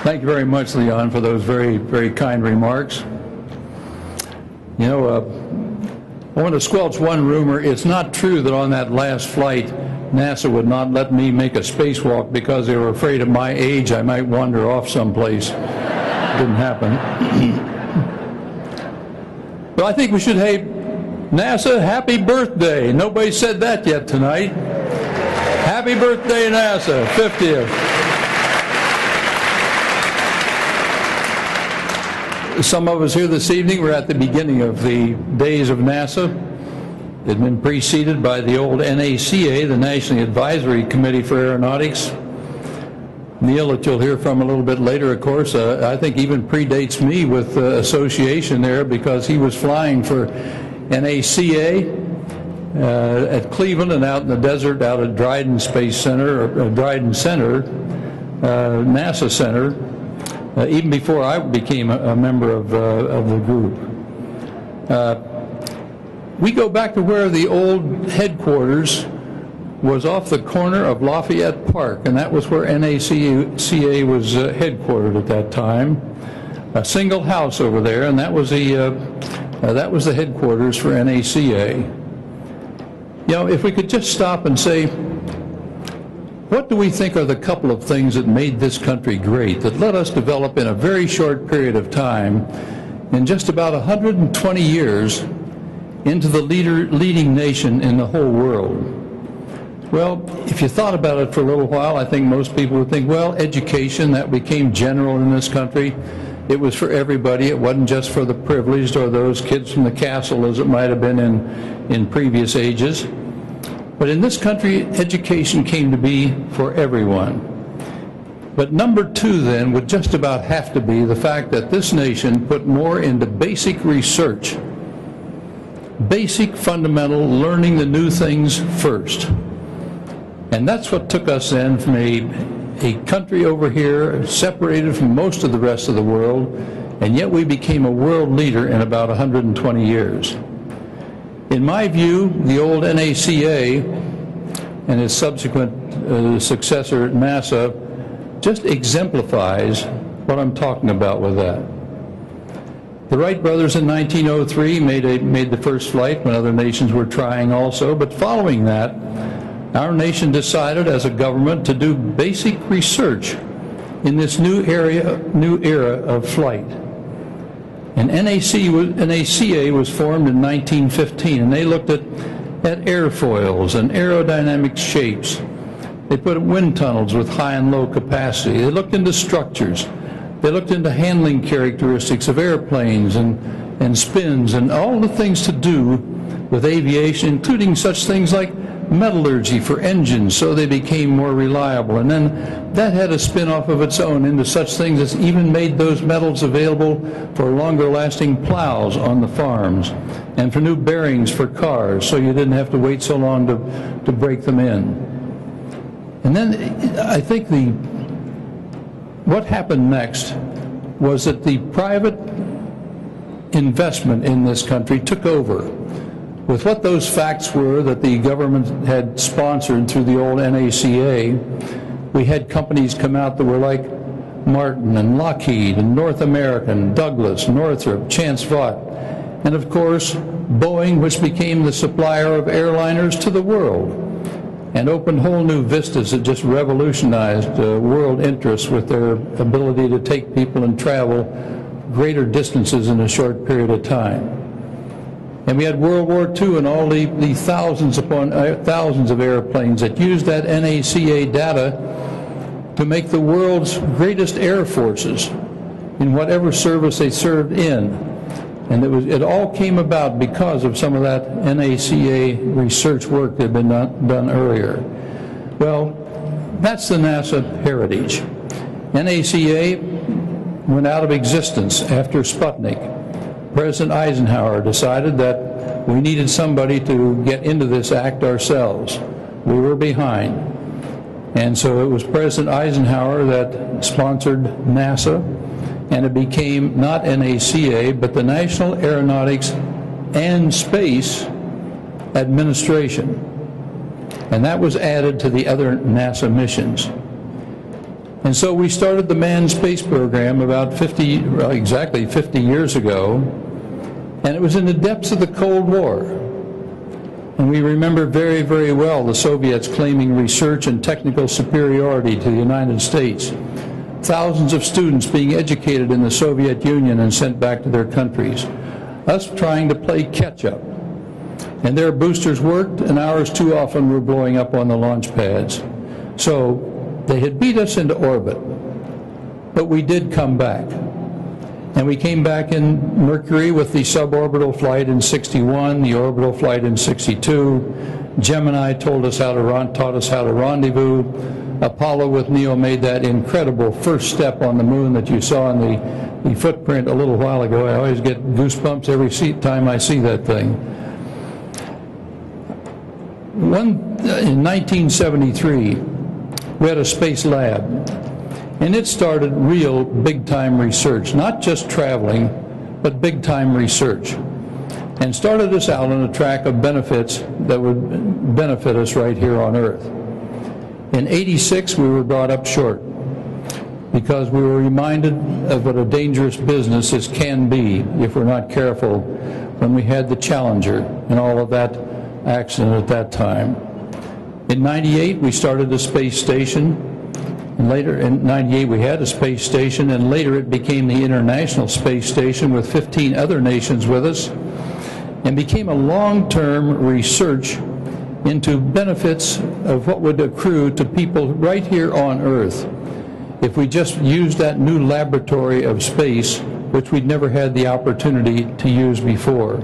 Thank you very much, Leon, for those very, very kind remarks. You know, I want to squelch one rumor. It's not true that on that last flight, NASA would not let me make a spacewalk because they were afraid at my age I might wander off someplace. Didn't happen. But I think we should, hey, NASA, happy birthday. Nobody said that yet tonight. Happy birthday, NASA, 50th. Some of us here this evening were at the beginning of the days of NASA. It had been preceded by the old NACA, the National Advisory Committee for Aeronautics. Neil, that you'll hear from a little bit later, of course, I think even predates me with association there because he was flying for NACA at Cleveland and out in the desert out at Dryden Space Center, or Dryden Center, NASA Center, even before I became a member of the group. We go back to where the old headquarters was off the corner of Lafayette Park, and that was where NACA was headquartered at that time. A single house over there, and that was the headquarters for NACA. You know, if we could just stop and say, what do we think are the couple of things that made this country great, that let us develop in a very short period of time, in just about 120 years, into the leading nation in the whole world? Well, if you thought about it for a little while, I think most people would think, well, education, that became general in this country. It was for everybody. It wasn't just for the privileged or those kids from the castle as it might have been in previous ages. But in this country, education came to be for everyone. But number two then would just about have to be the fact that this nation put more into basic research, basic fundamental learning the new things first. And that's what took us then from a country over here separated from most of the rest of the world, and yet we became a world leader in about 120 years. In my view, the old NACA and its subsequent successor at NASA just exemplifies what I'm talking about with that. The Wright brothers in 1903 made the first flight when other nations were trying also, but following that, our nation decided as a government to do basic research in this new era of flight. And NACA was formed in 1915, and they looked at airfoils and aerodynamic shapes. They put wind tunnels with high and low capacity. They looked into structures. They looked into handling characteristics of airplanes and spins and all the things to do with aviation, including such things like metallurgy for engines, so they became more reliable. And then that had a spin-off of its own into such things as even made those metals available for longer-lasting plows on the farms and for new bearings for cars, so you didn't have to wait so long to break them in. And then I think what happened next was that the private investment in this country took over with what those facts were that the government had sponsored through the old NACA. We had companies come out that were like Martin and Lockheed and North American, Douglas, Northrop, Chance Vought, and of course Boeing, which became the supplier of airliners to the world and opened whole new vistas that just revolutionized world interests with their ability to take people and travel greater distances in a short period of time. And we had World War II and all the thousands upon thousands of airplanes that used that NACA data to make the world's greatest air forces in whatever service they served in. And it all came about because of some of that NACA research work that had been done earlier. Well, that's the NASA heritage. NACA went out of existence after Sputnik. President Eisenhower decided that we needed somebody to get into this act ourselves. We were behind. And so it was President Eisenhower that sponsored NASA, and it became not NACA, but the National Aeronautics and Space Administration. And that was added to the other NASA missions. And so we started the manned space program about exactly 50 years ago, and it was in the depths of the Cold War. And we remember very, very well the Soviets claiming research and technical superiority to the United States. Thousands of students being educated in the Soviet Union and sent back to their countries. Us trying to play catch-up. And their boosters worked, and ours too often were blowing up on the launch pads. So they had beat us into orbit, but we did come back. And we came back in Mercury with the suborbital flight in '61, the orbital flight in '62. Gemini taught us how to rendezvous. Apollo with Neil made that incredible first step on the moon that you saw in the footprint a little while ago. I always get goosebumps every time I see that thing. In 1973, we had a space lab, and it started real big-time research, not just traveling, but big-time research, and started us out on a track of benefits that would benefit us right here on Earth. In '86, we were brought up short because we were reminded of what a dangerous business this can be if we're not careful when we had the Challenger and all of that accident at that time. In '98, we started a space station, and later in '98 we had a space station, and later it became the International Space Station with 15 other nations with us, and became a long-term research into benefits of what would accrue to people right here on Earth if we just used that new laboratory of space, which we'd never had the opportunity to use before.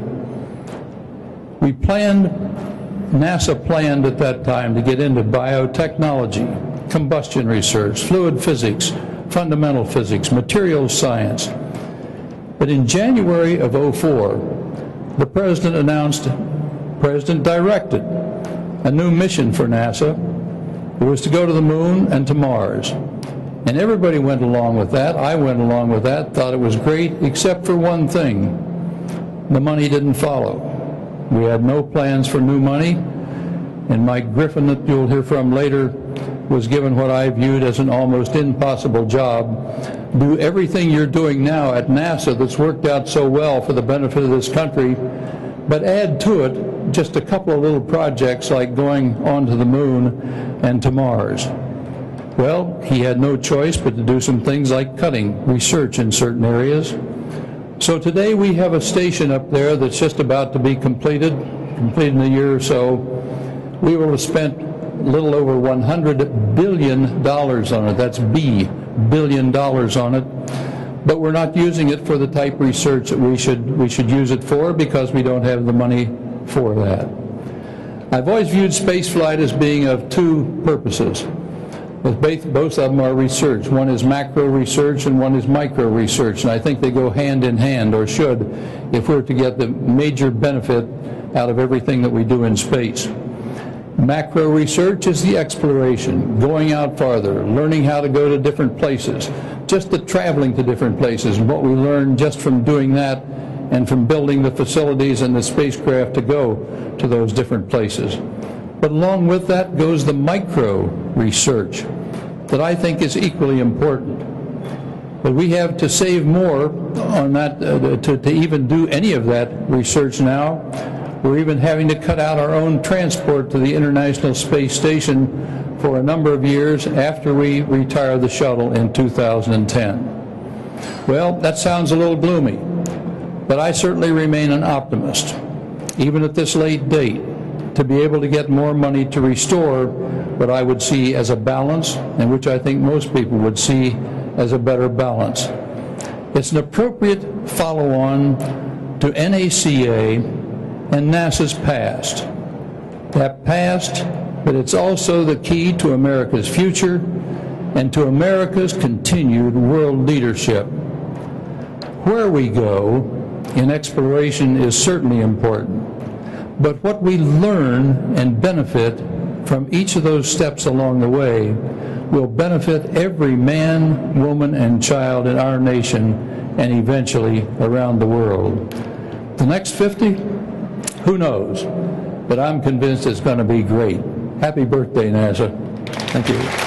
NASA planned at that time to get into biotechnology, combustion research, fluid physics, fundamental physics, materials science. But in January of '04, the President directed a new mission for NASA. It was to go to the moon and to Mars. And everybody went along with that. I went along with that, thought it was great, except for one thing. The money didn't follow. We had no plans for new money, and Mike Griffin, that you'll hear from later, was given what I viewed as an almost impossible job. Do everything you're doing now at NASA that's worked out so well for the benefit of this country, but add to it just a couple of little projects like going onto the moon and to Mars. Well, he had no choice but to do some things like cutting research in certain areas. So today we have a station up there that's just about to be completed in a year or so. We will have spent a little over $100 billion on it. That's billion dollars on it. But we're not using it for the type of research that we should use it for, because we don't have the money for that. I've always viewed spaceflight as being of two purposes. Both of them are research. One is macro research and one is micro research, and I think they go hand in hand, or should, if we're to get the major benefit out of everything that we do in space. Macro research is the exploration, going out farther, learning how to go to different places, just the traveling to different places, and what we learn just from doing that and from building the facilities and the spacecraft to go to those different places. But along with that goes the micro research that I think is equally important. But we have to save more on that to even do any of that research now. We're even having to cut out our own transport to the International Space Station for a number of years after we retire the shuttle in 2010. Well, that sounds a little gloomy, but I certainly remain an optimist, even at this late date, to be able to get more money to restore what I would see as a balance, and which I think most people would see as a better balance. It's an appropriate follow-on to NACA and NASA's past. That past, but it's also the key to America's future and to America's continued world leadership. Where we go in exploration is certainly important, but what we learn and benefit from each of those steps along the way will benefit every man, woman, and child in our nation and eventually around the world. The next 50? Who knows? But I'm convinced it's going to be great. Happy birthday, NASA. Thank you.